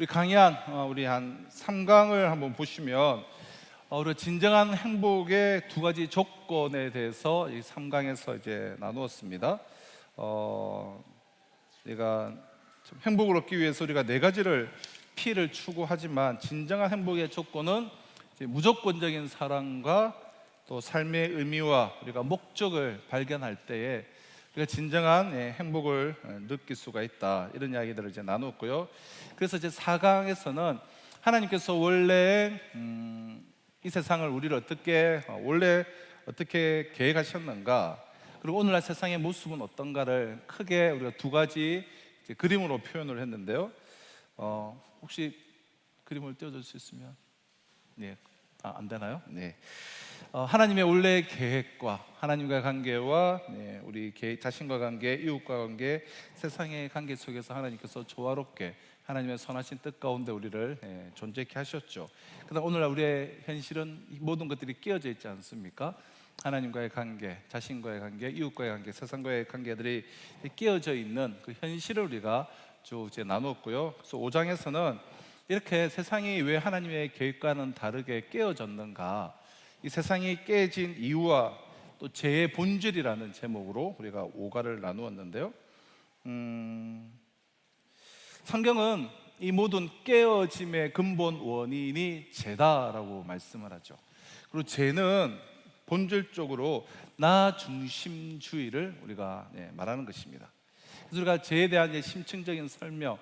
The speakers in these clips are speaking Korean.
우리 강의한 우리 한 3강을 한번 보시면 우리가 진정한 행복의 두 가지 조건에 대해서 이 3강에서 이제 나누었습니다. 우리가 행복을 얻기 위해서 우리가 네 가지를 P를 추구하지만 진정한 행복의 조건은 이제 무조건적인 사랑과 또 삶의 의미와 우리가 목적을 발견할 때에 우리가 진정한 행복을 느낄 수가 있다, 이런 이야기들을 이제 나눴고요. 그래서 이제 4강에서는 하나님께서 원래 이 세상을 우리를 원래 어떻게 계획하셨는가, 그리고 오늘날 세상의 모습은 어떤가를 크게 우리가 두 가지 이제 그림으로 표현을 했는데요. 혹시 그림을 띄워줄 수 있으면? 네, 안 되나요? 네. 하나님의 원래 계획과 하나님과의 관계와 우리 자신과 관계, 이웃과 관계, 세상의 관계 속에서 하나님께서 조화롭게 하나님의 선하신 뜻 가운데 우리를 존재케 하셨죠. 그다음 오늘날 우리의 현실은 이 모든 것들이 끼어져 있지 않습니까? 하나님과의 관계, 자신과의 관계, 이웃과의 관계, 세상과의 관계들이 끼어져 있는 그 현실을 우리가 쭉 이제 나눴고요. 그래서 5장에서는 이렇게 세상이 왜 하나님의 계획과는 다르게 깨어졌는가, 이 세상이 깨진 이유와 또 죄의 본질이라는 제목으로 우리가 5가를 나누었는데요. 성경은 이 모든 깨어짐의 근본 원인이 죄다라고 말씀을 하죠. 그리고 죄는 본질적으로 나 중심주의를 우리가 말하는 것입니다. 그래서 우리가 죄에 대한 심층적인 설명,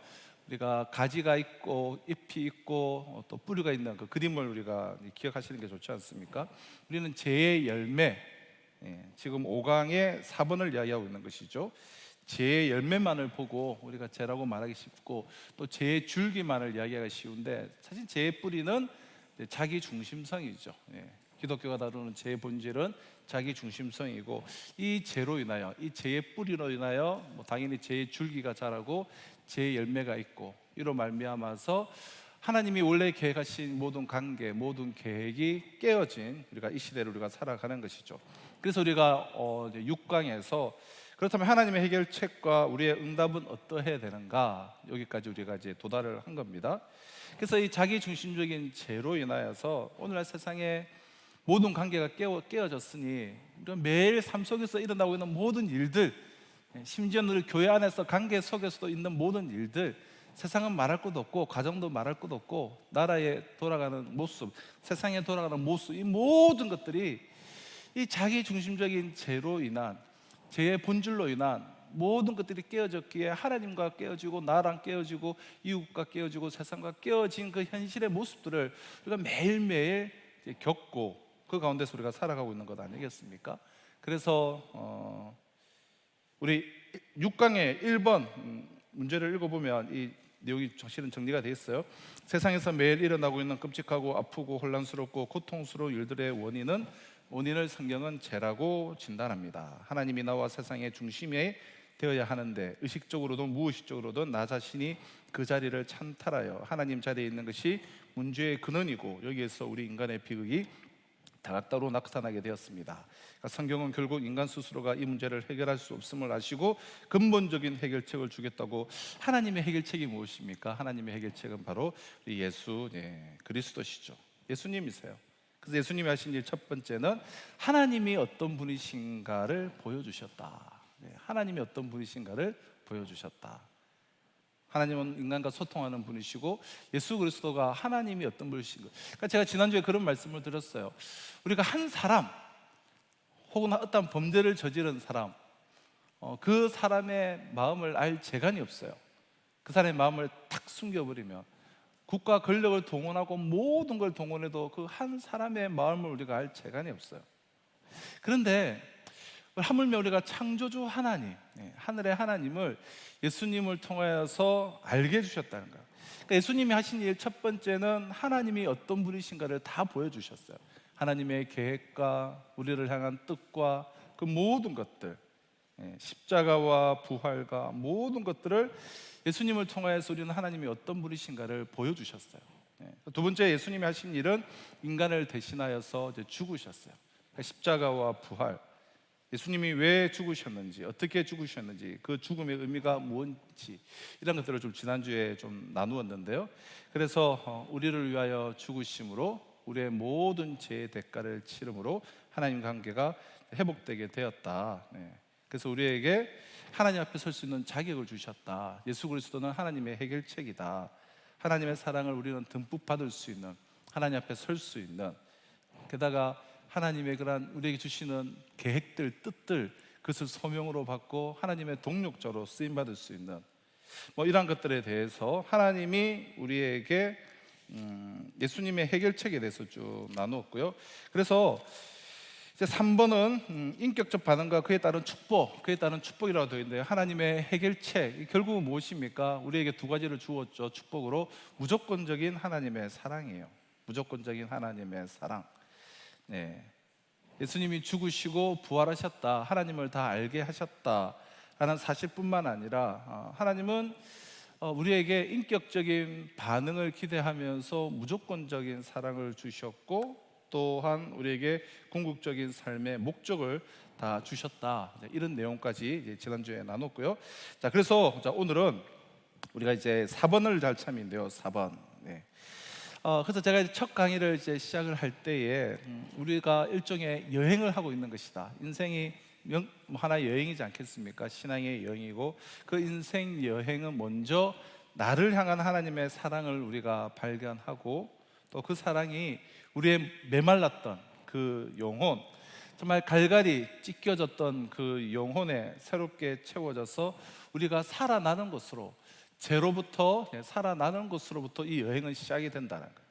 우리가 가지가 있고 잎이 있고 또 뿌리가 있는 그 그림을 우리가 기억하시는 게 좋지 않습니까? 우리는 죄의 열매, 지금 5강의 4번을 이야기하고 있는 것이죠. 죄의 열매만을 보고 우리가 죄라고 말하기 쉽고 또 죄의 줄기만을 이야기하기 쉬운데, 사실 죄의 뿌리는 자기 중심성이죠. 기독교가 다루는 죄의 본질은 자기 중심성이고, 이 죄로 인하여, 이 죄의 뿌리로 인하여 당연히 죄의 줄기가 자라고 죄의 열매가 있고, 이로 말미암아서 하나님이 원래 계획하신 모든 관계, 모든 계획이 깨어진 우리가 이 시대를 우리가 살아가는 것이죠. 그래서 우리가 6강에서 그렇다면 하나님의 해결책과 우리의 응답은 어떠해야 되는가, 여기까지 우리가 이제 도달을 한 겁니다. 그래서 이 자기 중심적인 죄로 인하여서 오늘날 세상에 모든 관계가 깨어졌으니 매일 삶 속에서 일어나고 있는 모든 일들, 심지어는 우리 교회 안에서 관계 속에서도 있는 모든 일들, 세상은 말할 것도 없고 가정도 말할 것도 없고 나라에 돌아가는 모습, 세상에 돌아가는 모습, 이 모든 것들이 이 자기 중심적인 죄로 인한, 죄의 본질로 인한 모든 것들이 깨어졌기에 하나님과 깨어지고 나랑 깨어지고 이웃과 깨어지고 세상과 깨어진 그 현실의 모습들을 우리가 매일매일 겪고 그 가운데서 우리가 살아가고 있는 것 아니겠습니까? 그래서 우리 6강의 1번 문제를 읽어보면 이 내용이 사실은 정리가 되어 있어요. 세상에서 매일 일어나고 있는 끔찍하고 아프고 혼란스럽고 고통스러운 일들의 원인을 성경은 죄라고 진단합니다. 하나님이 나와 세상의 중심에 되어야 하는데 의식적으로든 무의식적으로든 나 자신이 그 자리를 찬탈하여 하나님 자리에 있는 것이 문제의 근원이고, 여기에서 우리 인간의 비극이 다각도로 나타나게 되었습니다. 그러니까 성경은 결국 인간 스스로가 이 문제를 해결할 수 없음을 아시고 근본적인 해결책을 주겠다고. 하나님의 해결책이 무엇입니까? 하나님의 해결책은 바로 우리 예수 그리스도시죠. 예수님이세요. 그래서 예수님이 하신 일 첫 번째는 하나님이 어떤 분이신가를 보여주셨다. 하나님이 어떤 분이신가를 보여주셨다. 하나님은 인간과 소통하는 분이시고 예수 그리스도가 하나님이 어떤 분이신가. 그러니까 제가 지난주에 그런 말씀을 드렸어요. 우리가 한 사람 혹은 어떤 범죄를 저지른 사람, 그 사람의 마음을 알 재간이 없어요. 그 사람의 마음을 탁 숨겨버리면 국가 권력을 동원하고 모든 걸 동원해도 그 한 사람의 마음을 우리가 알 재간이 없어요. 그런데 하물며 우리가 창조주 하나님, 하늘의 하나님을 예수님을 통하여서 알게 해주셨다는 거예요. 그러니까 예수님이 하신 일 첫 번째는 하나님이 어떤 분이신가를 다 보여주셨어요. 하나님의 계획과 우리를 향한 뜻과 그 모든 것들, 십자가와 부활과 모든 것들을 예수님을 통하여서 우리는 하나님이 어떤 분이신가를 보여주셨어요. 두 번째 예수님이 하신 일은 인간을 대신하여서 이제 죽으셨어요. 그러니까 십자가와 부활, 예수님이 왜 죽으셨는지, 어떻게 죽으셨는지, 그 죽음의 의미가 뭔지, 이런 것들을 좀 지난주에 좀 나누었는데요. 그래서 우리를 위하여 죽으심으로 우리의 모든 죄의 대가를 치름으로 하나님 관계가 회복되게 되었다. 네. 그래서 우리에게 하나님 앞에 설 수 있는 자격을 주셨다. 예수 그리스도는 하나님의 해결책이다. 하나님의 사랑을 우리는 듬뿍 받을 수 있는, 하나님 앞에 설 수 있는, 게다가 하나님의 그러한 우리에게 주시는 계획들, 뜻들, 그것을 소명으로 받고 하나님의 동력자로 쓰임받을 수 있는 이러한 것들에 대해서 하나님이 우리에게 예수님의 해결책에 대해서 쭉 나누었고요. 그래서 이제 3번은 인격적 반응과 그에 따른 축복, 그에 따른 축복이라고 되어 있는데요. 하나님의 해결책, 결국은 무엇입니까? 우리에게 두 가지를 주었죠. 축복으로 무조건적인 하나님의 사랑이에요. 무조건적인 하나님의 사랑. 네. 예수님이 죽으시고 부활하셨다, 하나님을 다 알게 하셨다 라는 사실뿐만 아니라 하나님은 우리에게 인격적인 반응을 기대하면서 무조건적인 사랑을 주셨고, 또한 우리에게 궁극적인 삶의 목적을 다 주셨다, 이런 내용까지 지난주에 나눴고요. 자, 그래서 오늘은 우리가 이제 4번을 잘 참인데요. 4번. 네. 그래서 제가 이제 첫 강의를 이제 시작을 할 때에 우리가 일종의 여행을 하고 있는 것이다. 인생이 하나의 여행이지 않겠습니까? 신앙의 여행이고, 그 인생 여행은 먼저 나를 향한 하나님의 사랑을 우리가 발견하고, 또 그 사랑이 우리의 메말랐던 그 영혼, 정말 갈갈이 찢겨졌던 그 영혼에 새롭게 채워져서 우리가 살아나는 것으로, 제로부터 살아나는 것으로부터 이 여행은 시작이 된다는 거예요.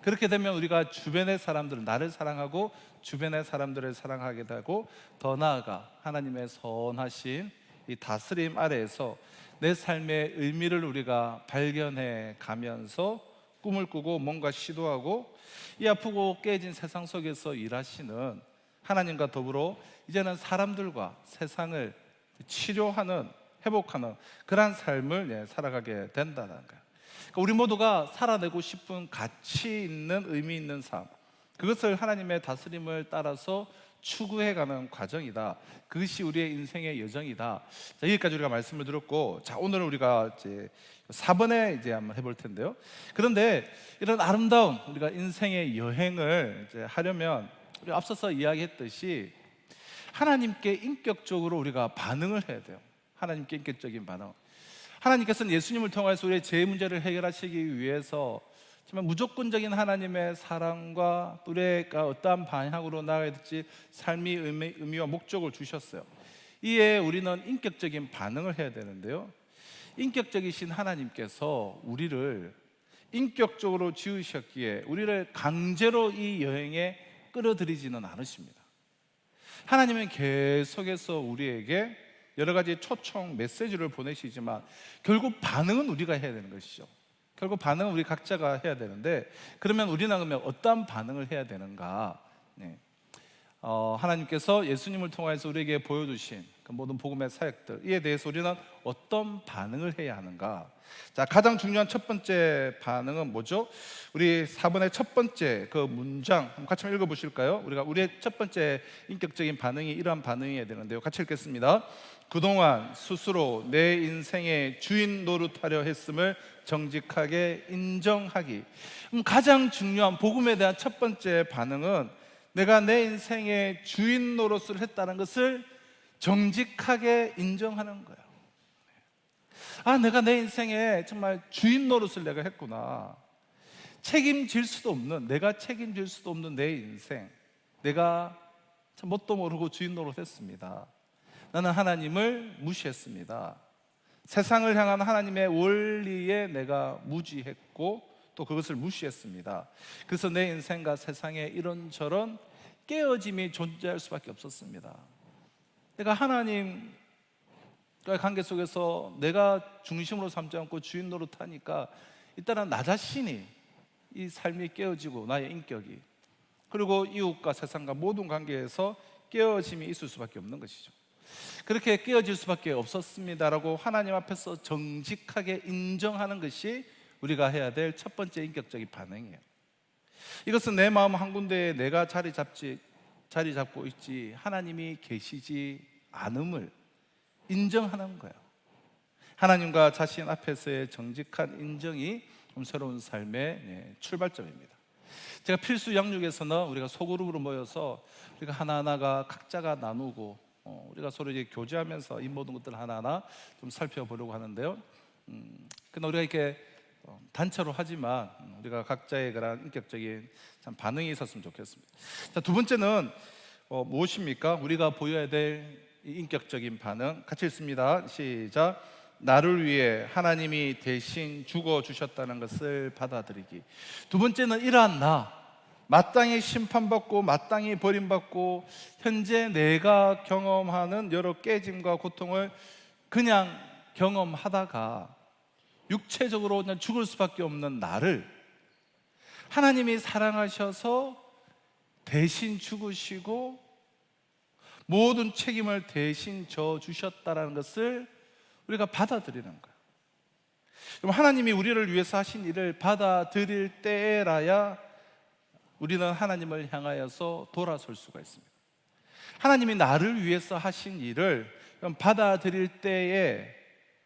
그렇게 되면 우리가 주변의 사람들을, 나를 사랑하고 주변의 사람들을 사랑하게 되고, 더 나아가 하나님의 선하신 이 다스림 아래에서 내 삶의 의미를 우리가 발견해 가면서 꿈을 꾸고 뭔가 시도하고, 이 아프고 깨진 세상 속에서 일하시는 하나님과 더불어 이제는 사람들과 세상을 치료하는, 회복하는 그러한 삶을 살아가게 된다는 거예요. 그러니까 우리 모두가 살아내고 싶은 가치 있는, 의미 있는 삶, 그것을 하나님의 다스림을 따라서 추구해가는 과정이다. 그것이 우리의 인생의 여정이다. 자, 여기까지 우리가 말씀을 들었고, 자, 오늘은 우리가 이제 4번에 이제 한번 해볼 텐데요. 그런데 이런 아름다운 우리가 인생의 여행을 이제 하려면 우리가 앞서서 이야기했듯이 하나님께 인격적으로 우리가 반응을 해야 돼요. 하나님께 인격적인 반응. 하나님께서는 예수님을 통해서 우리의 죄 문제를 해결하시기 위해서 정말 무조건적인 하나님의 사랑과 우리가 어떠한 방향으로 나아가야 될지 삶의 의미와 목적을 주셨어요. 이에 우리는 인격적인 반응을 해야 되는데요, 인격적이신 하나님께서 우리를 인격적으로 지으셨기에 우리를 강제로 이 여행에 끌어들이지는 않으십니다. 하나님은 계속해서 우리에게 여러 가지 초청 메시지를 보내시지만 결국 반응은 우리가 해야 되는 것이죠. 결국 반응은 우리 각자가 해야 되는데, 그러면 우리는 어떠한 반응을 해야 되는가? 네. 하나님께서 예수님을 통해서 우리에게 보여주신 그 모든 복음의 사역들, 이에 대해서 우리는 어떤 반응을 해야 하는가? 자, 가장 중요한 첫 번째 반응은 뭐죠? 우리 4번의 첫 번째 그 문장 같이 한번 읽어보실까요? 우리의 첫 번째 인격적인 반응이 이러한 반응이어야 되는데요, 같이 읽겠습니다. 그동안 스스로 내 인생의 주인 노릇하려 했음을 정직하게 인정하기. 가장 중요한 복음에 대한 첫 번째 반응은 내가 내 인생의 주인 노릇을 했다는 것을 정직하게 인정하는 거예요. 아, 내가 내 인생에 정말 주인 노릇을 내가 했구나. 책임질 수도 없는, 내가 책임질 수도 없는 내 인생, 내가 참 뭣도 모르고 주인 노릇 했습니다. 나는 하나님을 무시했습니다. 세상을 향한 하나님의 원리에 내가 무지했고 또 그것을 무시했습니다. 그래서 내 인생과 세상에 이런저런 깨어짐이 존재할 수밖에 없었습니다. 내가 하나님과의 관계 속에서 내가 중심으로 삼지 않고 주인 노릇하니까 일단은 나 자신이, 이 삶이 깨어지고 나의 인격이, 그리고 이웃과 세상과 모든 관계에서 깨어짐이 있을 수밖에 없는 것이죠. 그렇게 깨어질 수밖에 없었습니다라고 하나님 앞에서 정직하게 인정하는 것이 우리가 해야 될 첫 번째 인격적인 반응이에요. 이것은 내 마음 한 군데에 내가 자리 잡지 자리 잡고 있지 하나님이 계시지 않음을 인정하는 거예요. 하나님과 자신 앞에서의 정직한 인정이 새로운 삶의 출발점입니다. 제가 필수 양육에서는 우리가 소그룹으로 모여서 우리가 하나하나가 각자가 나누고 우리가 서로 이제 교제하면서 이 모든 것들을 하나하나 좀 살펴보려고 하는데요. 그러나 우리가 이렇게 단체로 하지만 우리가 각자의 그런 인격적인 참 반응이 있었으면 좋겠습니다. 자, 두 번째는 무엇입니까? 우리가 보여야 될 인격적인 반응. 같이 읽습니다. 시작. 나를 위해 하나님이 대신 죽어주셨다는 것을 받아들이기. 두 번째는 이러한 마땅히 심판받고 마땅히 버림받고 현재 내가 경험하는 여러 깨짐과 고통을 그냥 경험하다가 육체적으로 그냥 죽을 수밖에 없는 나를 하나님이 사랑하셔서 대신 죽으시고 모든 책임을 대신 져주셨다는 것을 우리가 받아들이는 거예요. 그럼 하나님이 우리를 위해서 하신 일을 받아들일 때라야 우리는 하나님을 향하여서 돌아설 수가 있습니다. 하나님이 나를 위해서 하신 일을 받아들일 때에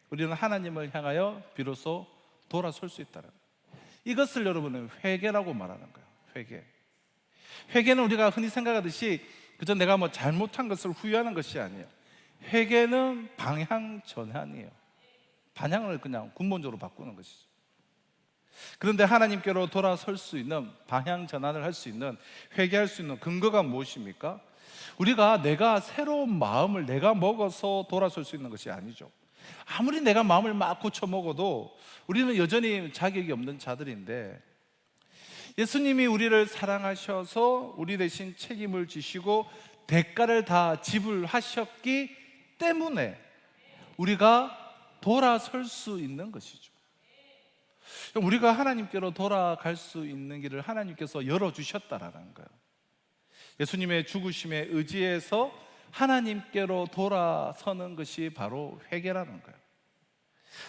우리는 하나님을 향하여 비로소 돌아설 수 있다는 거예요. 이것을 여러분은 회개라고 말하는 거예요. 회개는 우리가 흔히 생각하듯이 그저 내가 뭐 잘못한 것을 후회하는 것이 아니에요. 회개는 방향 전환이에요. 방향을 그냥 근본적으로 바꾸는 것이죠. 그런데 하나님께로 돌아설 수 있는, 방향 전환을 할 수 있는, 회개할 수 있는 근거가 무엇입니까? 우리가 내가 새로운 마음을 내가 먹어서 돌아설 수 있는 것이 아니죠. 아무리 내가 마음을 막 고쳐 먹어도 우리는 여전히 자격이 없는 자들인데, 예수님이 우리를 사랑하셔서 우리 대신 책임을 지시고 대가를 다 지불하셨기 때문에 우리가 돌아설 수 있는 것이죠. 우리가 하나님께로 돌아갈 수 있는 길을 하나님께서 열어주셨다라는 거예요. 예수님의 죽으심에 의지해서 하나님께로 돌아서는 것이 바로 회개라는 거예요.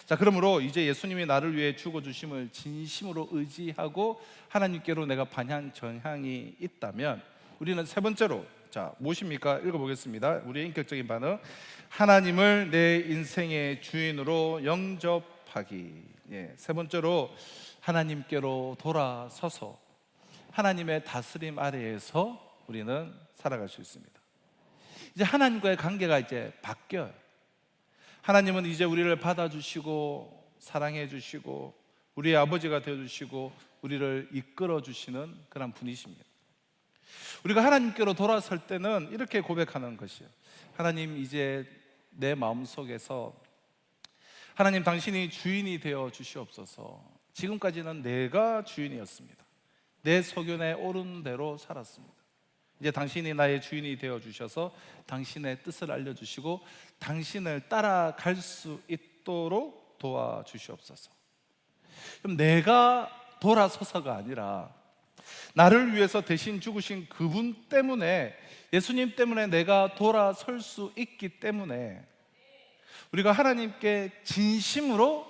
자, 그러므로 이제 예수님이 나를 위해 죽어주심을 진심으로 의지하고 하나님께로 내가 방향 전향이 있다면 우리는 세 번째로, 자, 무엇입니까? 읽어보겠습니다. 우리의 인격적인 반응. 하나님을 내 인생의 주인으로 영접하기. 세 번째로 하나님께로 돌아서서 하나님의 다스림 아래에서 우리는 살아갈 수 있습니다. 이제 하나님과의 관계가 이제 바뀌어요. 하나님은 이제 우리를 받아주시고 사랑해 주시고 우리의 아버지가 되어주시고 우리를 이끌어 주시는 그런 분이십니다. 우리가 하나님께로 돌아설 때는 이렇게 고백하는 것이에요. 하나님, 이제 내 마음속에서 하나님, 당신이 주인이 되어 주시옵소서. 지금까지는 내가 주인이었습니다. 내 소견에 옳은 대로 살았습니다. 이제 당신이 나의 주인이 되어 주셔서 당신의 뜻을 알려주시고 당신을 따라갈 수 있도록 도와주시옵소서. 그럼 내가 돌아서서가 아니라 나를 위해서 대신 죽으신 그분 때문에, 예수님 때문에 내가 돌아설 수 있기 때문에 우리가 하나님께 진심으로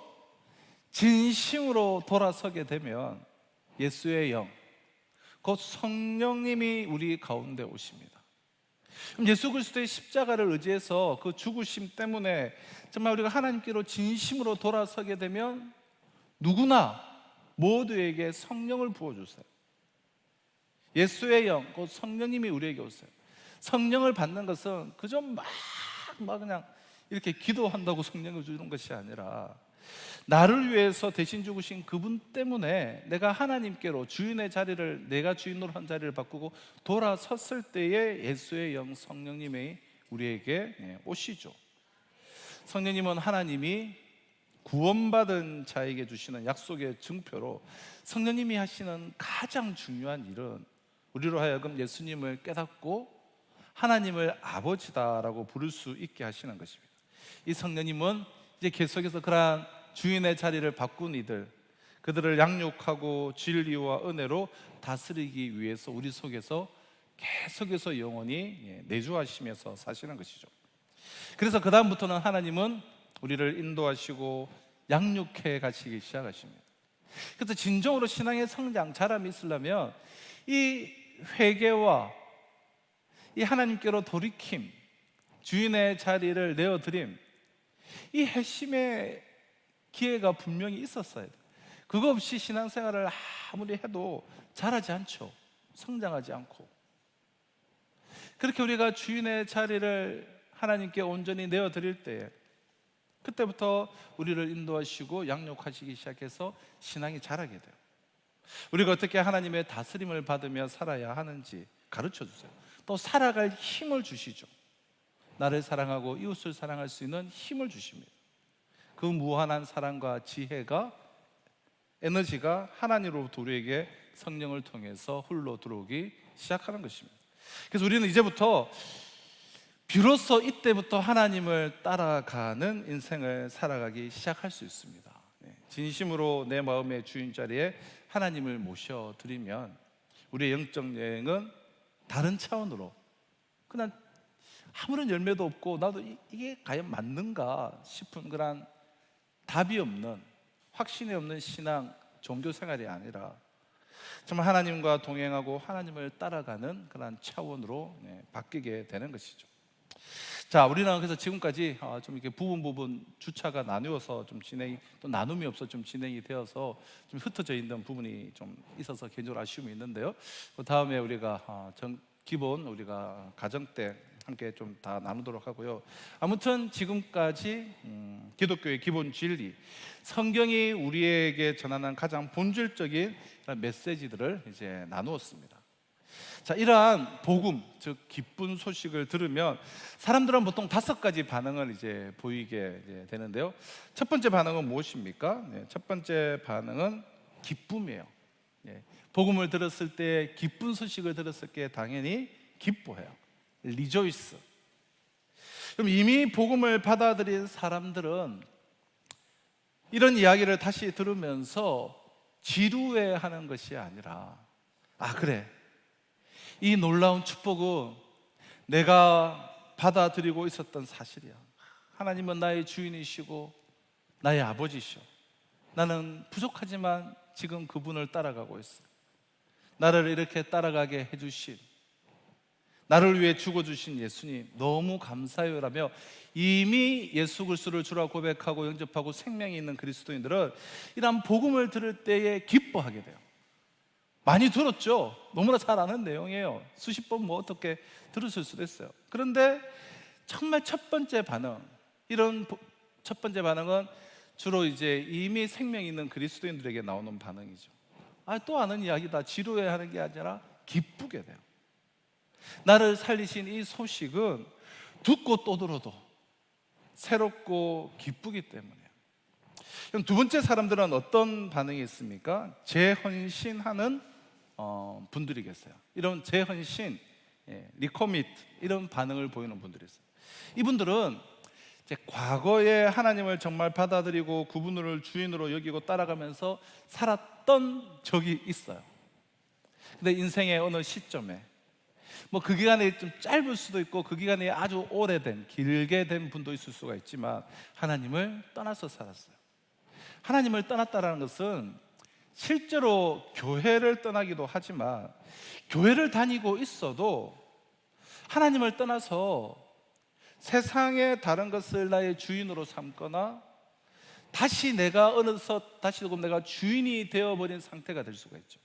돌아서게 되면 예수의 영, 곧 성령님이 우리 가운데 오십니다. 그럼 예수 그리스도의 십자가를 의지해서 그 죽으심 때문에 정말 우리가 하나님께로 진심으로 돌아서게 되면 누구나 모두에게 성령을 부어주세요. 예수의 영, 곧 성령님이 우리에게 오세요. 성령을 받는 것은 그저 막 그냥 이렇게 기도한다고 성령을 주는 것이 아니라 나를 위해서 대신 죽으신 그분 때문에 내가 하나님께로 주인의 자리를, 내가 주인으로 한 자리를 바꾸고 돌아섰을 때에 예수의 영 성령님이 우리에게 오시죠. 성령님은 하나님이 구원받은 자에게 주시는 약속의 증표로 성령님이 하시는 가장 중요한 일은 우리로 하여금 예수님을 깨닫고 하나님을 아버지다라고 부를 수 있게 하시는 것입니다. 이 성령님은 이제 계속해서 그러한 주인의 자리를 바꾼 이들, 그들을 양육하고 진리와 은혜로 다스리기 위해서 우리 속에서 계속해서 영원히 내주하시면서 사시는 것이죠. 그래서 그 다음부터는 하나님은 우리를 인도하시고 양육해 가시기 시작하십니다. 그래서 진정으로 신앙의 성장, 자람이 있으려면 이 회개와 이 하나님께로 돌이킴, 주인의 자리를 내어드림, 이 회심의 기회가 분명히 있었어야 돼요. 그거 없이 신앙생활을 아무리 해도 자라지 않죠. 성장하지 않고. 그렇게 우리가 주인의 자리를 하나님께 온전히 내어드릴 때에 그때부터 우리를 인도하시고 양육하시기 시작해서 신앙이 자라게 돼요. 우리가 어떻게 하나님의 다스림을 받으며 살아야 하는지 가르쳐 주세요. 또 살아갈 힘을 주시죠. 나를 사랑하고 이웃을 사랑할 수 있는 힘을 주십니다. 그 무한한 사랑과 지혜가, 에너지가 하나님으로부터 우리에게 성령을 통해서 흘러 들어오기 시작하는 것입니다. 그래서 우리는 이제부터 비로소 이때부터 하나님을 따라가는 인생을 살아가기 시작할 수 있습니다. 진심으로 내 마음의 주인 자리에 하나님을 모셔드리면 우리의 영적 여행은 다른 차원으로, 그냥 아무런 열매도 없고 나도 이게 과연 맞는가 싶은 그런 답이 없는, 확신이 없는 신앙, 종교 생활이 아니라 정말 하나님과 동행하고 하나님을 따라가는 그런 차원으로 바뀌게 되는 것이죠. 자, 우리는 그래서 지금까지 좀 이렇게 부분 주차가 나누어서 좀 진행이, 또 나눔이 없어 좀 진행이 되어서 좀 흩어져 있는 부분이 좀 있어서 개인적으로 아쉬움이 있는데요. 그 다음에 우리가 기본 우리가 가정 때 함께 좀 다 나누도록 하고요. 아무튼 지금까지 기독교의 기본 진리, 성경이 우리에게 전하는 가장 본질적인 메시지들을 이제 나누었습니다. 자, 이러한 복음, 즉 기쁜 소식을 들으면 사람들은 보통 5가지 반응을 이제 보이게 이제 되는데요. 첫 번째 반응은 무엇입니까? 첫 번째 반응은 기쁨이에요. 복음을 들었을 때, 기쁜 소식을 들었을 때 당연히 기뻐해요. 리조이스. 그럼 이미 복음을 받아들인 사람들은 이런 이야기를 다시 들으면서 지루해하는 것이 아니라, 아, 그래, 이 놀라운 축복은 내가 받아들이고 있었던 사실이야. 하나님은 나의 주인이시고 나의 아버지시오. 나는 부족하지만 지금 그분을 따라가고 있어. 나를 이렇게 따라가게 해주신, 나를 위해 죽어주신 예수님 너무 감사해요 라며 이미 예수 그리스도를 주라 고백하고 영접하고 생명이 있는 그리스도인들은 이런 복음을 들을 때에 기뻐하게 돼요. 많이 들었죠? 너무나 잘 아는 내용이에요. 수십 번 뭐 어떻게 들으실 수도 있어요. 그런데 정말 첫 번째 반응, 이런 첫 번째 반응은 주로 이제 이미 생명이 있는 그리스도인들에게 나오는 반응이죠. 아, 또 아는 이야기다, 지루해하는 게 아니라 기쁘게 돼요. 나를 살리신 이 소식은 듣고 또 들어도 새롭고 기쁘기 때문이에요. 그럼 두 번째 사람들은 어떤 반응이 있습니까? 재헌신하는 분들이 계세요. 이런 재헌신, 리코밋, 이런 반응을 보이는 분들이 있어요. 이분들은 이제 과거에 하나님을 정말 받아들이고 그분을 주인으로 여기고 따라가면서 살았던 적이 있어요. 근데 인생의 어느 시점에, 뭐 그 기간이 좀 짧을 수도 있고 그 기간이 아주 오래된, 길게 된 분도 있을 수가 있지만 하나님을 떠나서 살았어요. 하나님을 떠났다는 것은 실제로 교회를 떠나기도 하지만 교회를 다니고 있어도 하나님을 떠나서 세상의 다른 것을 나의 주인으로 삼거나 다시 내가 어느덧 다시 조금 내가 주인이 되어버린 상태가 될 수가 있죠.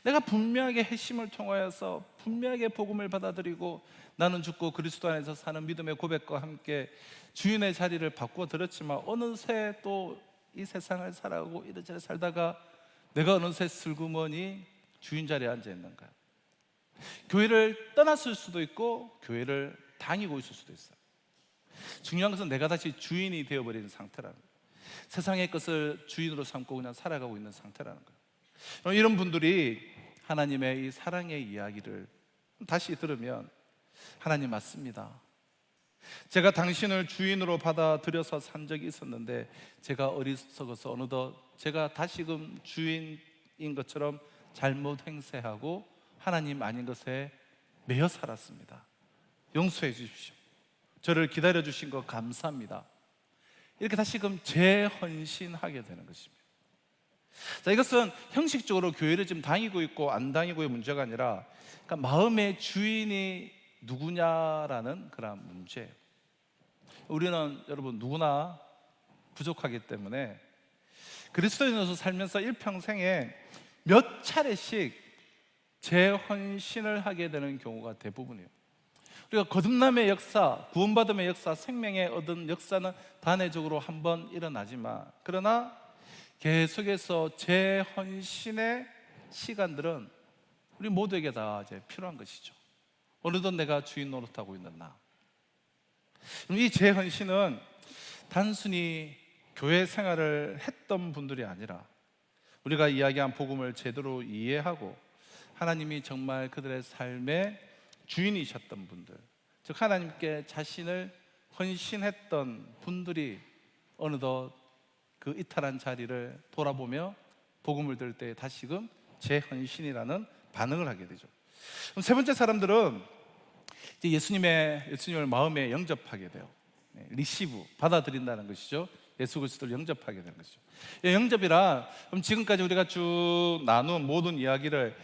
내가 분명하게 핵심을 통하여서 분명하게 복음을 받아들이고 나는 죽고 그리스도 안에서 사는 믿음의 고백과 함께 주인의 자리를 바꾸어 들었지만 어느새 또 이 세상을 살아가고 이래저래 살다가 내가 어느새 슬그머니 주인 자리에 앉아 있는가요? 교회를 떠났을 수도 있고 교회를 다니고 있을 수도 있어요. 중요한 것은 내가 다시 주인이 되어버리는 상태라는 거예요. 세상의 것을 주인으로 삼고 그냥 살아가고 있는 상태라는 거예요. 이런 분들이 하나님의 이 사랑의 이야기를 다시 들으면, 하나님 맞습니다. 제가 당신을 주인으로 받아들여서 산 적이 있었는데 제가 어리석어서 어느덧 제가 다시금 주인인 것처럼 잘못 행세하고 하나님 아닌 것에 매여 살았습니다. 용서해 주십시오. 저를 기다려 주신 것 감사합니다. 이렇게 다시금 재헌신하게 되는 것입니다. 자, 이것은 형식적으로 교회를 지금 다니고 있고 안 다니고의 문제가 아니라, 그러니까 마음의 주인이 누구냐라는 그런 문제예요. 우리는 여러분 누구나 부족하기 때문에 그리스도인으로서 살면서 일평생에 몇 차례씩 재헌신을 하게 되는 경우가 대부분이에요. 우리가 거듭남의 역사, 구원받음의 역사, 생명의 얻은 역사는 단회적으로 한 번 일어나지만, 그러나 계속해서 재헌신의 시간들은 우리 모두에게 다 이제 필요한 것이죠. 어느덧 내가 주인 노릇하고 있는 나. 이 재헌신은 단순히 교회 생활을 했던 분들이 아니라 우리가 이야기한 복음을 제대로 이해하고 하나님이 정말 그들의 삶의 주인이셨던 분들, 즉 하나님께 자신을 헌신했던 분들이 어느덧 그 이탈한 자리를 돌아보며 복음을 들을 때 다시금 재헌신이라는 반응을 하게 되죠. 그럼 세 번째 사람들은 이제 예수님을 마음에 영접하게 돼요. 리시브, 받아들인다는 것이죠. 예수 그리스도를 영접하게 되는 것이죠. 영접이라, 그럼 지금까지 우리가 쭉 나눈 모든 이야기를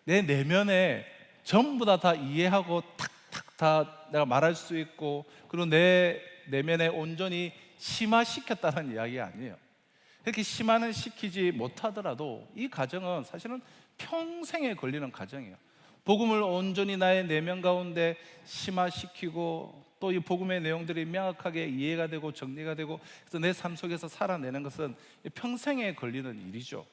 내 내면에 전부 다 이해하고 탁탁 다 내가 말할 수 있고, 그리고 내 내면에 온전히 심화시켰다는 이야기 아니에요. 그렇게 심화는 시키지 못하더라도 이 과정은 사실은 평생에 걸리는 과정이에요. 복음을 온전히 나의 내면 가운데 심화시키고 또 이 복음의 내용들이 명확하게 이해가 되고 정리가 되고, 그래서 내 삶 속에서 살아내는 것은 평생에 걸리는 일이죠.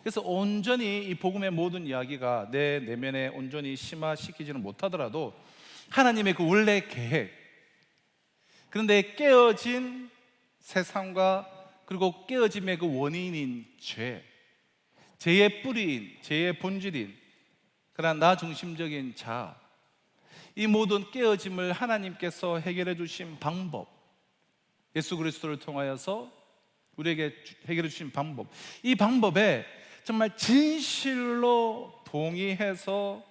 그래서 온전히 이 복음의 모든 이야기가 내 내면에 온전히 심화시키지는 못하더라도 하나님의 그 원래 계획, 그런데 깨어진 세상과 그리고 깨어짐의 그 원인인 죄의 뿌리인, 죄의 본질인 그러나 나 중심적인 자아, 이 모든 깨어짐을 하나님께서 해결해 주신 방법, 예수 그리스도를 통하여서 우리에게 해결해 주신 방법, 이 방법에 정말 진실로 동의해서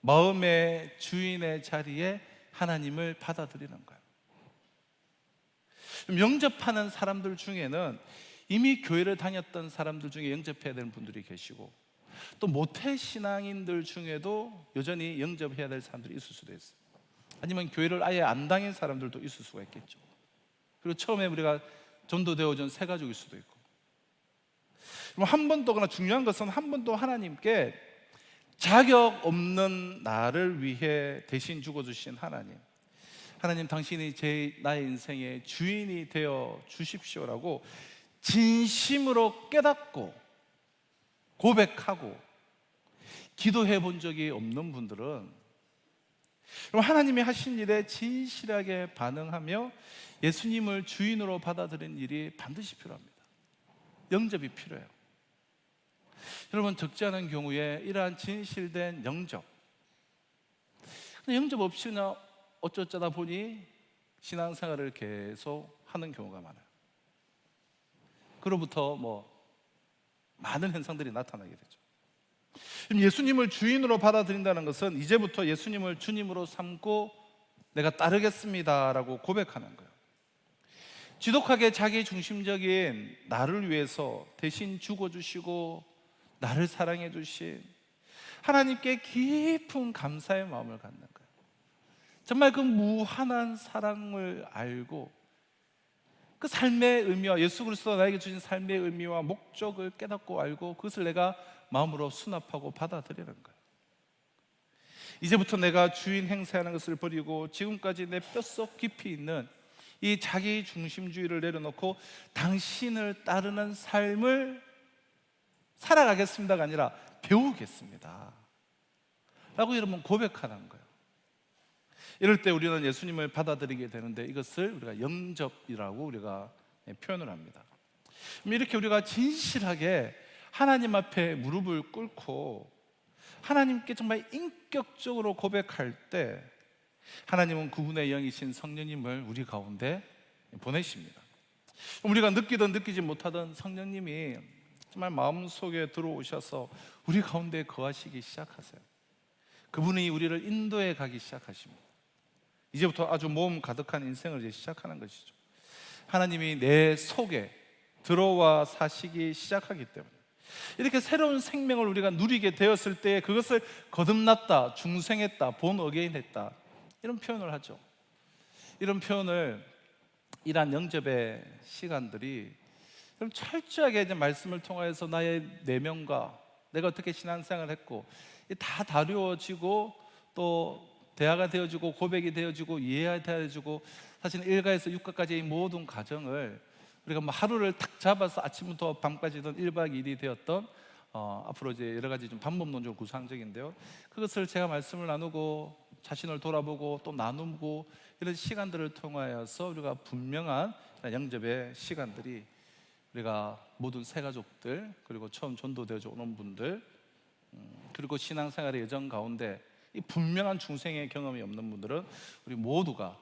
마음의 주인의 자리에 하나님을 받아들이는 거예요. 영접하는 사람들 중에는 이미 교회를 다녔던 사람들 중에 영접해야 되는 분들이 계시고, 또 모태신앙인들 중에도 여전히 영접해야 될 사람들이 있을 수도 있어요. 아니면 교회를 아예 안 다닌 사람들도 있을 수가 있겠죠. 그리고 처음에 우리가 전도되어준 새 가족일 수도 있고, 한 번도, 그러나 중요한 것은 한 번도 하나님께 자격 없는 나를 위해 대신 죽어주신 하나님 당신이 나의 인생의 주인이 되어 주십시오라고 진심으로 깨닫고 고백하고 기도해 본 적이 없는 분들은, 그럼 하나님이 하신 일에 진실하게 반응하며 예수님을 주인으로 받아들이는 일이 반드시 필요합니다. 영접이 필요해요. 여러분, 적지 않은 경우에 이러한 진실된 영접 없이 그냥 어쩌다 보니 신앙생활을 계속 하는 경우가 많아요. 그로부터 많은 현상들이 나타나게 되죠. 예수님을 주인으로 받아들인다는 것은 이제부터 예수님을 주님으로 삼고 내가 따르겠습니다라고 고백하는 거예요. 지독하게 자기 중심적인 나를 위해서 대신 죽어주시고 나를 사랑해 주신 하나님께 깊은 감사의 마음을 갖는 거예요. 정말 그 무한한 사랑을 알고 그 삶의 의미와 예수 그리스도가 나에게 주신 삶의 의미와 목적을 깨닫고 알고 그것을 내가 마음으로 수납하고 받아들이는 거예요. 이제부터 내가 주인 행세하는 것을 버리고 지금까지 내 뼛속 깊이 있는 이 자기 중심주의를 내려놓고 당신을 따르는 삶을 살아가겠습니다가 아니라 배우겠습니다 라고 여러분 고백하는 거예요. 이럴 때 우리는 예수님을 받아들이게 되는데 이것을 우리가 영접이라고 우리가 표현을 합니다. 이렇게 우리가 진실하게 하나님 앞에 무릎을 꿇고 하나님께 정말 인격적으로 고백할 때 하나님은 그분의 영이신 성령님을 우리 가운데 보내십니다. 우리가 느끼든 느끼지 못하던 성령님이 정말 마음속에 들어오셔서 우리 가운데 거하시기 시작하세요. 그분이 우리를 인도해 가기 시작하십니다. 이제부터 아주 모험 가득한 인생을 이제 시작하는 것이죠. 하나님이 내 속에 들어와 사시기 시작하기 때문에 이렇게 새로운 생명을 우리가 누리게 되었을 때 그것을 거듭났다, 중생했다, 본 어게인했다, 이런 표현을 하죠. 이런 표현을 이러한 영접의 시간들이 그럼 철저하게 이제 말씀을 통하여서 나의 내면과 내가 어떻게 신앙생활을 했고 다 다루어지고 또 대화가 되어지고 고백이 되어지고 이해가 되어지고 사실은 1가에서 6가까지의 모든 과정을 우리가 뭐 하루를 탁 잡아서 아침부터 밤까지든 1박 2일이 되었던 앞으로 이제 여러 가지 좀 방법론 좀 구상적인데요. 그것을 제가 말씀을 나누고 자신을 돌아보고 또 나누고 이런 시간들을 통하여서 우리가 분명한 영접의 시간들이 우리가 모든 새가족들 그리고 처음 전도되어져 오는 분들 그리고 신앙생활의 여정 가운데 이 분명한 중생의 경험이 없는 분들은 우리 모두가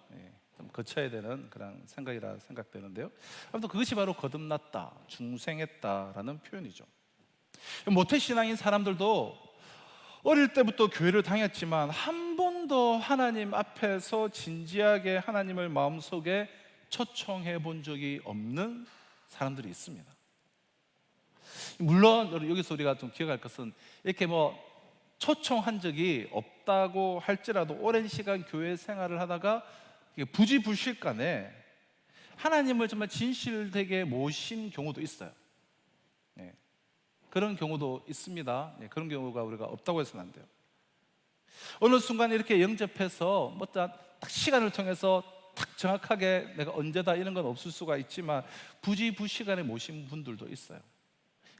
좀 거쳐야 되는 그런 생각이라 생각되는데요. 아무튼 그것이 바로 거듭났다, 중생했다라는 표현이죠. 모태신앙인 사람들도 어릴 때부터 교회를 다녔지만 한 번도 하나님 앞에서 진지하게 하나님을 마음속에 초청해 본 적이 없는 사람들이 있습니다. 물론 여기서 우리가 좀 기억할 것은 이렇게 뭐 초청한 적이 없다고 할지라도 오랜 시간 교회 생활을 하다가 부지불식간에 하나님을 정말 진실되게 모신 경우도 있어요. 네. 그런 경우도 있습니다. 네. 그런 경우가 우리가 없다고 해서는 안 돼요. 어느 순간 이렇게 영접해서 딱 시간을 통해서 딱 정확하게 내가 언제다 이런 건 없을 수가 있지만 부지불식간에 모신 분들도 있어요.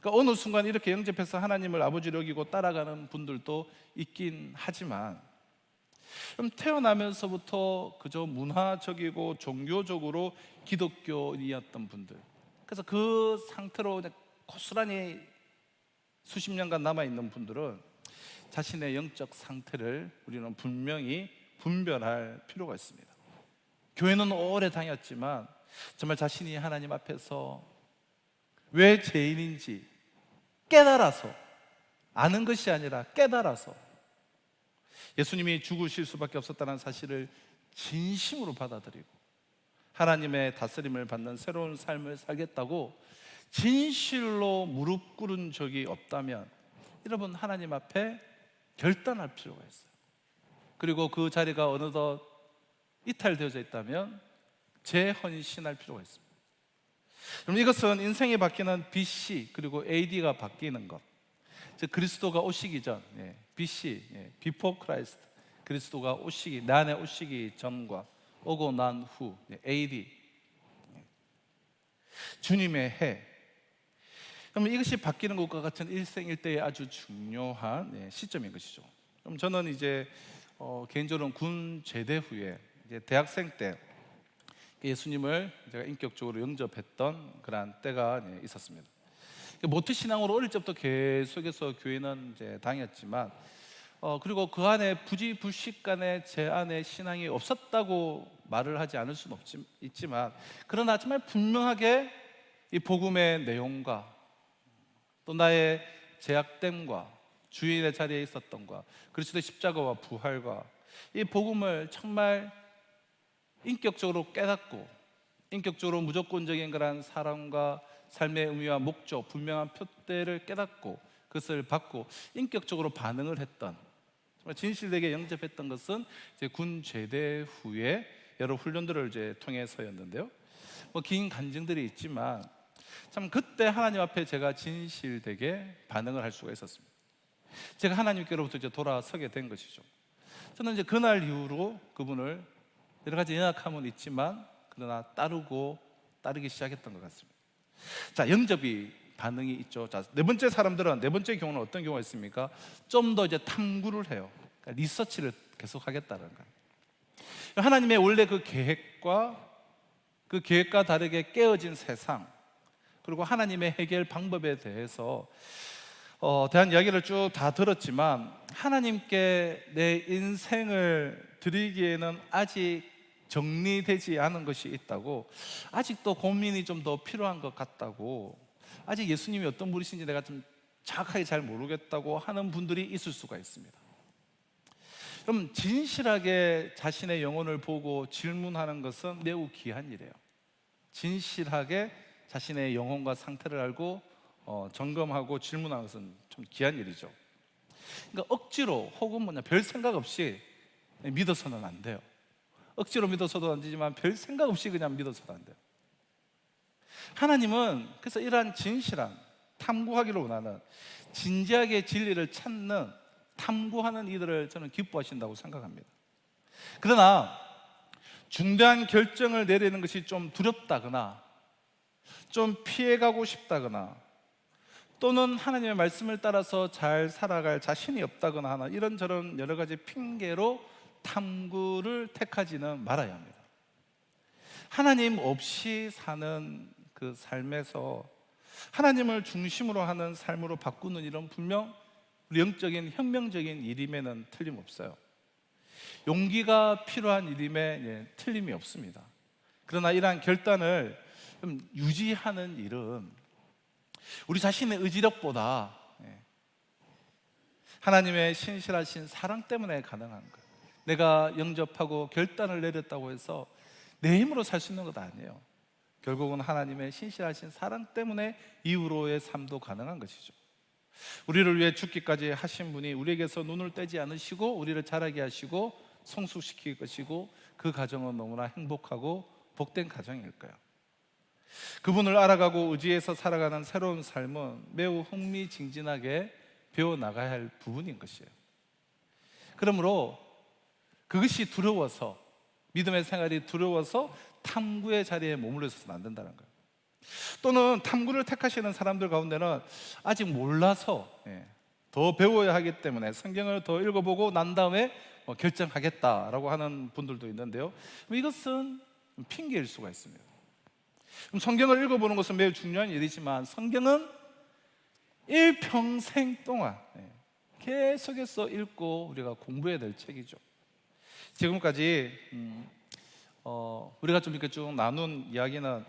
그러니까 어느 순간 이렇게 영접해서 하나님을 아버지로 여기고 따라가는 분들도 있긴 하지만 그럼 태어나면서부터 그저 문화적이고 종교적으로 기독교인이었던 분들, 그래서 그 상태로 고스란히 수십 년간 남아있는 분들은 자신의 영적 상태를 우리는 분명히 분별할 필요가 있습니다. 교회는 오래 다녔지만 정말 자신이 하나님 앞에서 왜 죄인인지 깨달아서, 아는 것이 아니라 깨달아서 예수님이 죽으실 수밖에 없었다는 사실을 진심으로 받아들이고 하나님의 다스림을 받는 새로운 삶을 살겠다고 진실로 무릎 꿇은 적이 없다면 여러분 하나님 앞에 결단할 필요가 있어요. 그리고 그 자리가 어느덧 이탈되어져 있다면 재헌신할 필요가 있습니다. 그럼 이것은 인생이 바뀌는 BC 그리고 AD가 바뀌는 것, 즉 그리스도가 오시기 전, BC, Before Christ, 그리스도가 오시기, 내 안에 오시기 전과 오고 난 후, AD, 주님의 해. 그럼 이것이 바뀌는 것과 같은 일생일대의 아주 중요한 시점인 것이죠. 그럼 저는 이제 개인적으로는 군 제대 후에 이제 대학생 때 예수님을 제가 인격적으로 영접했던 그런 때가 있었습니다. 모태신앙으로 어릴 때부터 계속해서 교회는 이제 다녔지만 그리고 그 안에 부지불식간에 제 안에 신앙이 없었다고 말을 하지 않을 수는 있지만 그러나 정말 분명하게 이 복음의 내용과 또 나의 제약됨과 주인의 자리에 있었던과 그리스도의 십자가와 부활과 이 복음을 정말 인격적으로 깨닫고 인격적으로 무조건적인 그런 사랑과 삶의 의미와 목적, 분명한 표대를 깨닫고 그것을 받고 인격적으로 반응을 했던, 정말 진실되게 영접했던 것은 이제 군 제대 후에 여러 훈련들을 이제 통해서였는데요. 뭐 긴 간증들이 있지만 참 그때 하나님 앞에 제가 진실되게 반응을 할 수가 있었습니다. 제가 하나님께로부터 이제 돌아서게 된 것이죠. 저는 이제 그날 이후로 그분을 여러 가지 연약함은 있지만 그러나 따르기 시작했던 것 같습니다. 자, 영접이 반응이 있죠. 자, 네 번째 경우는 어떤 경우가 있습니까? 좀 더 이제 탐구를 해요. 그러니까 리서치를 계속 하겠다는 거예요. 하나님의 원래 그 계획과 다르게 깨어진 세상, 그리고 하나님의 해결 방법에 대해서 대한 이야기를 쭉 다 들었지만 하나님께 내 인생을 드리기에는 아직 정리되지 않은 것이 있다고, 아직도 고민이 좀 더 필요한 것 같다고, 아직 예수님이 어떤 분이신지 내가 좀 정확하게 잘 모르겠다고 하는 분들이 있을 수가 있습니다. 그럼 진실하게 자신의 영혼을 보고 질문하는 것은 매우 귀한 일이에요. 진실하게 자신의 영혼과 상태를 알고 점검하고 질문하는 것은 좀 귀한 일이죠. 그러니까 억지로 혹은 별 생각 없이 믿어서는 안 돼요. 억지로 믿어서도 안 되지만 별 생각 없이 그냥 믿어서도 안 돼요. 하나님은 그래서 이러한 진실한 탐구하기를 원하는, 진지하게 진리를 찾는 탐구하는 이들을 저는 기뻐하신다고 생각합니다. 그러나 중대한 결정을 내리는 것이 좀 두렵다거나 좀 피해가고 싶다거나 또는 하나님의 말씀을 따라서 잘 살아갈 자신이 없다거나 하는 이런저런 여러 가지 핑계로 탐구를 택하지는 말아야 합니다. 하나님 없이 사는 그 삶에서 하나님을 중심으로 하는 삶으로 바꾸는 일은 분명 영적인 혁명적인 일임에는 틀림없어요. 용기가 필요한 일임에 틀림이 없습니다. 그러나 이러한 결단을 좀 유지하는 일은 우리 자신의 의지력보다 하나님의 신실하신 사랑 때문에 가능한 거예요. 내가 영접하고 결단을 내렸다고 해서 내 힘으로 살 수 있는 것 아니에요. 결국은 하나님의 신실하신 사랑 때문에 이후로의 삶도 가능한 것이죠. 우리를 위해 죽기까지 하신 분이 우리에게서 눈을 떼지 않으시고 우리를 자라게 하시고 성숙시킬 것이고, 그 가정은 너무나 행복하고 복된 가정일 거예요. 그분을 알아가고 의지해서 살아가는 새로운 삶은 매우 흥미진진하게 배워나가야 할 부분인 것이에요. 그러므로 그것이 두려워서, 믿음의 생활이 두려워서 탐구의 자리에 머물러 있어서는 안 된다는 거예요. 또는 탐구를 택하시는 사람들 가운데는 아직 몰라서 더 배워야 하기 때문에 성경을 더 읽어보고 난 다음에 결정하겠다라고 하는 분들도 있는데요, 이것은 핑계일 수가 있습니다. 그럼 성경을 읽어보는 것은 매우 중요한 일이지만 성경은 일평생 동안 계속해서 읽고 우리가 공부해야 될 책이죠. 지금까지 우리가 좀 이렇게 쭉 나눈 이야기는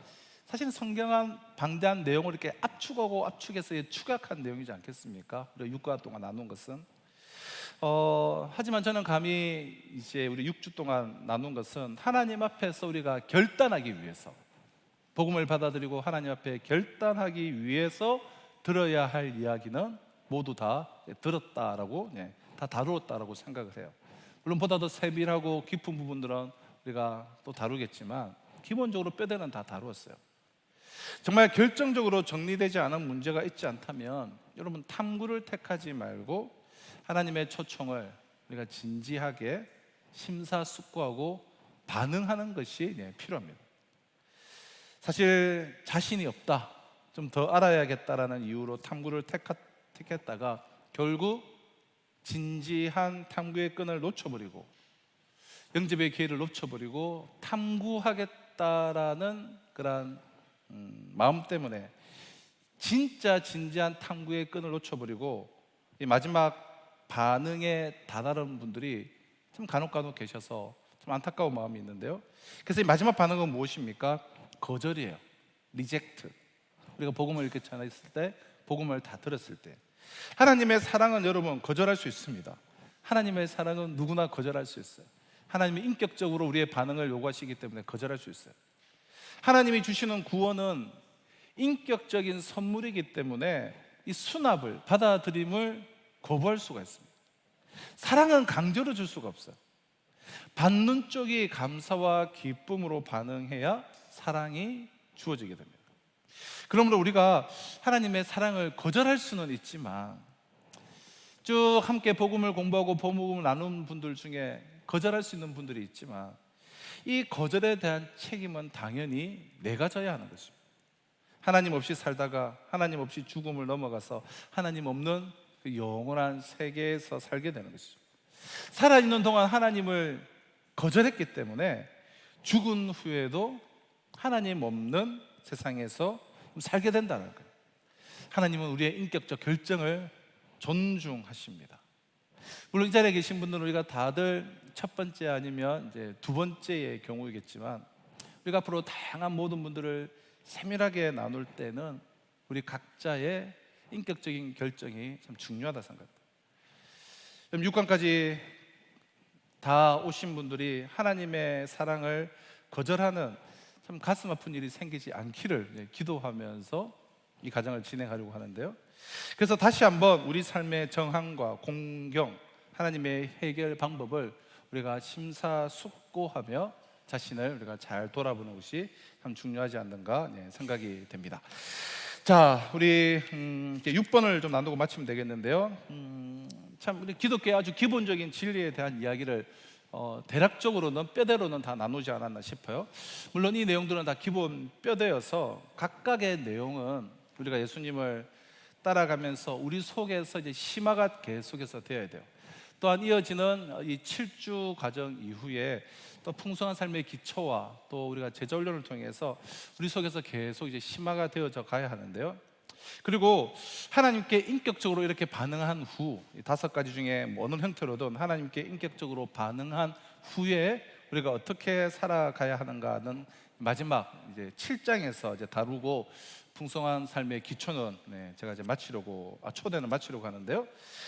사실은 성경은 방대한 내용을 이렇게 압축하고 압축해서 축약한 내용이지 않겠습니까? 우리가 6과 동안 나눈 것은 하지만 저는 감히 이제 우리 6주 동안 나눈 것은 하나님 앞에서 우리가 결단하기 위해서, 복음을 받아들이고 하나님 앞에 결단하기 위해서 들어야 할 이야기는 모두 다 들었다라고, 다 다루었다라고 생각을 해요. 물론 보다 더 세밀하고 깊은 부분들은 우리가 또 다루겠지만 기본적으로 뼈대는 다 다루었어요. 정말 결정적으로 정리되지 않은 문제가 있지 않다면 여러분, 탐구를 택하지 말고 하나님의 초청을 우리가 진지하게 심사숙고하고 반응하는 것이 필요합니다. 사실 자신이 없다, 좀 더 알아야겠다라는 이유로 탐구를 택했다가 결국 진지한 탐구의 끈을 놓쳐버리고 영접의 기회를 놓쳐버리고 탐구하겠다라는 그런 마음 때문에 진짜 진지한 탐구의 끈을 놓쳐버리고 이 마지막 반응에 다다른 분들이 참 간혹 계셔서 좀 안타까운 마음이 있는데요, 그래서 이 마지막 반응은 무엇입니까? 거절이에요. 리젝트. 우리가 복음을 이렇게 전했을 때, 복음을 다 들었을 때, 하나님의 사랑은 여러분 거절할 수 있습니다. 하나님의 사랑은 누구나 거절할 수 있어요. 하나님이 인격적으로 우리의 반응을 요구하시기 때문에 거절할 수 있어요. 하나님이 주시는 구원은 인격적인 선물이기 때문에 이 수납을, 받아들임을 거부할 수가 있습니다. 사랑은 강제로 줄 수가 없어요. 받는 쪽이 감사와 기쁨으로 반응해야 사랑이 주어지게 됩니다. 그러므로 우리가 하나님의 사랑을 거절할 수는 있지만, 쭉 함께 복음을 공부하고 복음을 나눈 분들 중에 거절할 수 있는 분들이 있지만 이 거절에 대한 책임은 당연히 내가 져야 하는 것입니다. 하나님 없이 살다가 하나님 없이 죽음을 넘어가서 하나님 없는 그 영원한 세계에서 살게 되는 것이죠. 살아있는 동안 하나님을 거절했기 때문에 죽은 후에도 하나님 없는 세상에서 살게 된다는 거예요. 하나님은 우리의 인격적 결정을 존중하십니다. 물론 이 자리에 계신 분들은 우리가 다들 첫 번째 아니면 이제 두 번째의 경우이겠지만, 우리가 앞으로 다양한 모든 분들을 세밀하게 나눌 때는 우리 각자의 인격적인 결정이 참 중요하다 생각합니다. 6강까지 다 오신 분들이 하나님의 사랑을 거절하는 참 가슴 아픈 일이 생기지 않기를 기도하면서 이 과정을 진행하려고 하는데요, 그래서 다시 한번 우리 삶의 정황과 공경, 하나님의 해결 방법을 우리가 심사숙고하며 자신을 우리가 잘 돌아보는 것이 참 중요하지 않는가 생각이 됩니다. 자, 우리 이제 6번을 좀 나누고 마치면 되겠는데요. 참 우리 기독교의 아주 기본적인 진리에 대한 이야기를 대략적으로는 뼈대로는 다 나누지 않았나 싶어요. 물론 이 내용들은 다 기본 뼈대여서 각각의 내용은 우리가 예수님을 따라가면서 우리 속에서 이제 심화가 계속해서 되어야 돼요. 또한 이어지는 이 7주 과정 이후에 또 풍성한 삶의 기초와 또 우리가 제자 훈련을 통해서 우리 속에서 계속 이제 심화가 되어져 가야 하는데요. 그리고 하나님께 인격적으로 이렇게 반응한 후, 5가지 중에 어느 형태로든 하나님께 인격적으로 반응한 후에 우리가 어떻게 살아가야 하는가는 마지막 이제 7장에서 이제 다루고, 풍성한 삶의 기초는 제가 이제 초대는 마치려고 하는데요.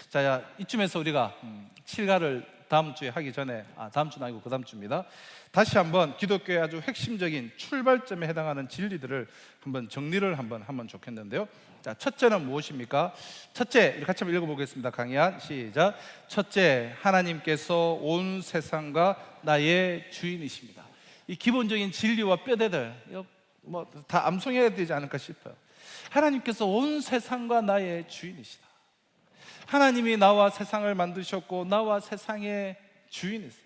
자, 이쯤에서 우리가 7가를 다음 주에 하기 전에, 다음 주는 아니고 그 다음 주입니다. 다시 한번 기독교의 아주 핵심적인 출발점에 해당하는 진리들을 한번 정리를 하면 좋겠는데요. 자, 첫째는 무엇입니까? 첫째, 같이 한번 읽어보겠습니다. 강의한 시작. 첫째, 하나님께서 온 세상과 나의 주인이십니다. 이 기본적인 진리와 뼈대들 다 암송해야 되지 않을까 싶어요. 하나님께서 온 세상과 나의 주인이시다. 하나님이 나와 세상을 만드셨고 나와 세상의 주인이세요.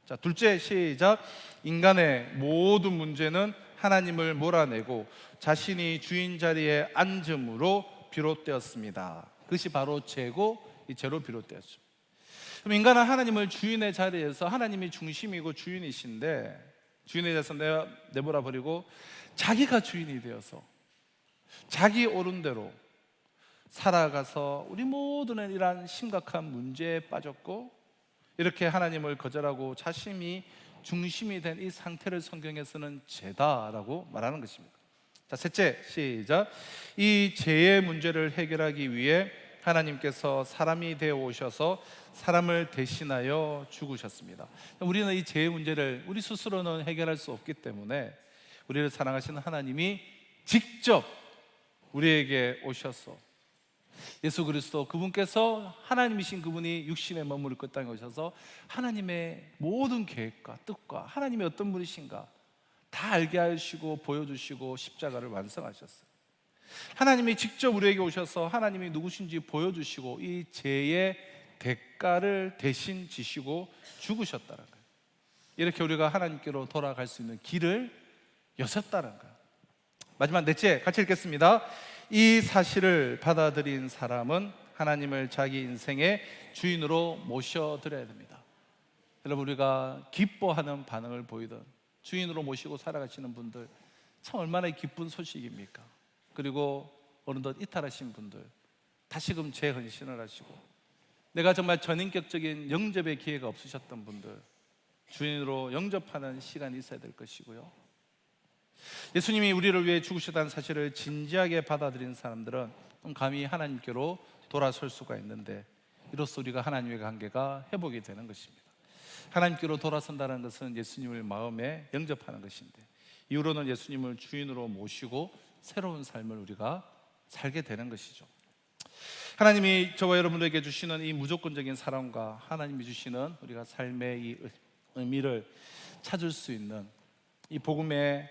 자, 둘째, 시작. 인간의 모든 문제는 하나님을 몰아내고 자신이 주인 자리에 앉음으로 비롯되었습니다. 그것이 바로 죄고 이 죄로 비롯되었죠. 그럼 인간은 하나님을 주인의 자리에서, 하나님이 중심이고 주인이신데, 주인에 대해서 내버려 버리고 자기가 주인이 되어서 자기 옳은 대로 살아가서 우리 모두는 이러한 심각한 문제에 빠졌고, 이렇게 하나님을 거절하고 자신이 중심이 된 이 상태를 성경에서는 죄다라고 말하는 것입니다. 자, 셋째, 시작. 이 죄의 문제를 해결하기 위해 하나님께서 사람이 되어 오셔서 사람을 대신하여 죽으셨습니다. 우리는 이 죄의 문제를 우리 스스로는 해결할 수 없기 때문에 우리를 사랑하시는 하나님이 직접 우리에게 오셔서, 예수 그리스도 그분께서, 하나님이신 그분이 육신에 머무를 그 땅에 오셔서 하나님의 모든 계획과 뜻과 하나님이 어떤 분이신가 다 알게 하시고 보여주시고 십자가를 완성하셨어요. 하나님이 직접 우리에게 오셔서 하나님이 누구신지 보여주시고 이 죄의 대가를 대신 지시고 죽으셨다는 거예요. 이렇게 우리가 하나님께로 돌아갈 수 있는 길을 여셨다는 거예요. 마지막 넷째, 같이 읽겠습니다. 이 사실을 받아들인 사람은 하나님을 자기 인생의 주인으로 모셔드려야 됩니다. 여러분, 우리가 기뻐하는 반응을 보이던 주인으로 모시고 살아가시는 분들, 참 얼마나 기쁜 소식입니까? 그리고 어느덧 이탈하신 분들, 다시금 재헌신을 하시고, 내가 정말 전인격적인 영접의 기회가 없으셨던 분들, 주인으로 영접하는 시간이 있어야 될 것이고요. 예수님이 우리를 위해 죽으셨다는 사실을 진지하게 받아들인 사람들은 감히 하나님께로 돌아설 수가 있는데, 이로써 우리가 하나님의 관계가 회복이 되는 것입니다. 하나님께로 돌아선다는 것은 예수님을 마음에 영접하는 것인데, 이후로는 예수님을 주인으로 모시고 새로운 삶을 우리가 살게 되는 것이죠. 하나님이 저와 여러분에게 주시는 이 무조건적인 사랑과 하나님이 주시는 우리가 삶의 이 의미를 찾을 수 있는 이 복음의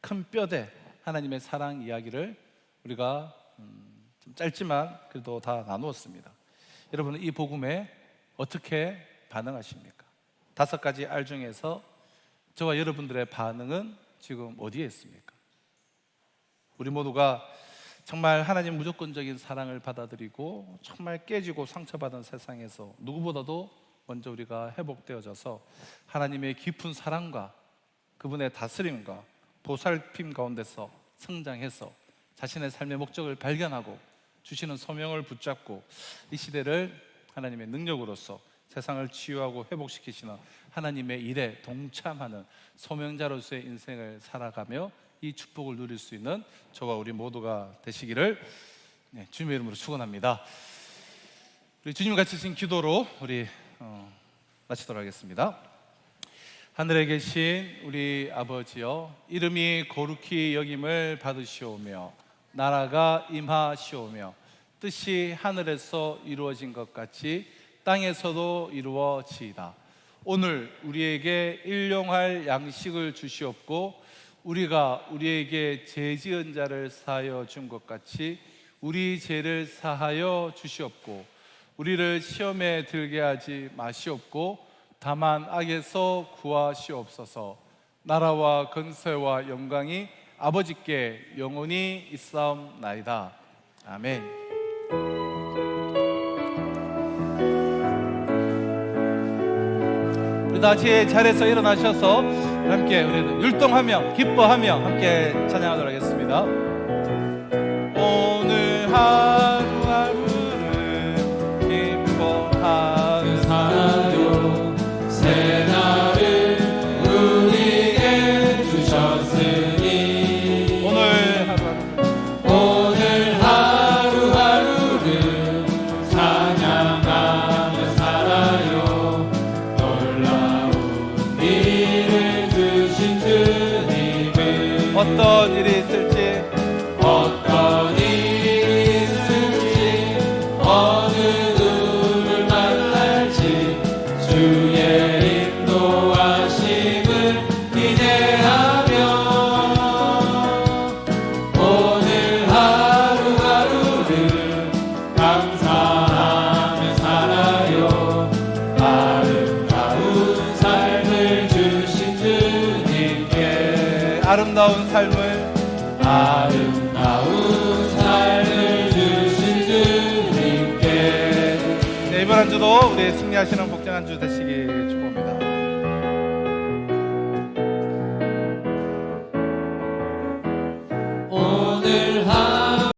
큰 뼈대, 하나님의 사랑 이야기를 우리가 좀 짧지만 그래도 다 나누었습니다. 여러분은 이 복음에 어떻게 반응하십니까? 5가지 알 중에서 저와 여러분들의 반응은 지금 어디에 있습니까? 우리 모두가 정말 하나님 무조건적인 사랑을 받아들이고 정말 깨지고 상처받은 세상에서 누구보다도 먼저 우리가 회복되어져서 하나님의 깊은 사랑과 그분의 다스림과 보살핌 가운데서 성장해서 자신의 삶의 목적을 발견하고 주시는 소명을 붙잡고 이 시대를 하나님의 능력으로서 세상을 치유하고 회복시키시는 하나님의 일에 동참하는 소명자로서의 인생을 살아가며 이 축복을 누릴 수 있는 저와 우리 모두가 되시기를 주님의 이름으로 축원합니다. 우리 주님 같이 신 기도로 우리 마치도록 하겠습니다. 하늘에 계신 우리 아버지여, 이름이 거룩히 여김을 받으시오며 나라가 임하시오며 뜻이 하늘에서 이루어진 것 같이 땅에서도 이루어지이다. 오늘 우리에게 일용할 양식을 주시옵고 우리가 우리에게 죄 지은 자를 사하여 준 것 같이 우리 죄를 사하여 주시옵고 우리를 시험에 들게 하지 마시옵고 다만 악에서 구하시옵소서. 나라와 권세와 영광이 아버지께 영원히 있사옵나이다. 아멘. 우리 다 제 자리에서 일어나셔서 함께 우리 율동하며 기뻐하며 함께 찬양하도록 하겠습니다. 오늘 하루하루를 기뻐하는 사요 새 날을 우리에게 주셨으니 오늘 하루하루를 찬양하며 살아요. 놀라운 일을 주신 주님을 어떤 일이 있을지 어떤 일이 있을지 어느 누구를 만날지 주의 인도하심을 기대하며 오늘 하루하루를 감사하며 살아요. 아름다운 삶을 주신 주님께 아름다운 삶을 아름다운 삶을 주신 주님께 네, 이번 한 주도 우리 승리하시는 복장한 주 되시기 축복합니다.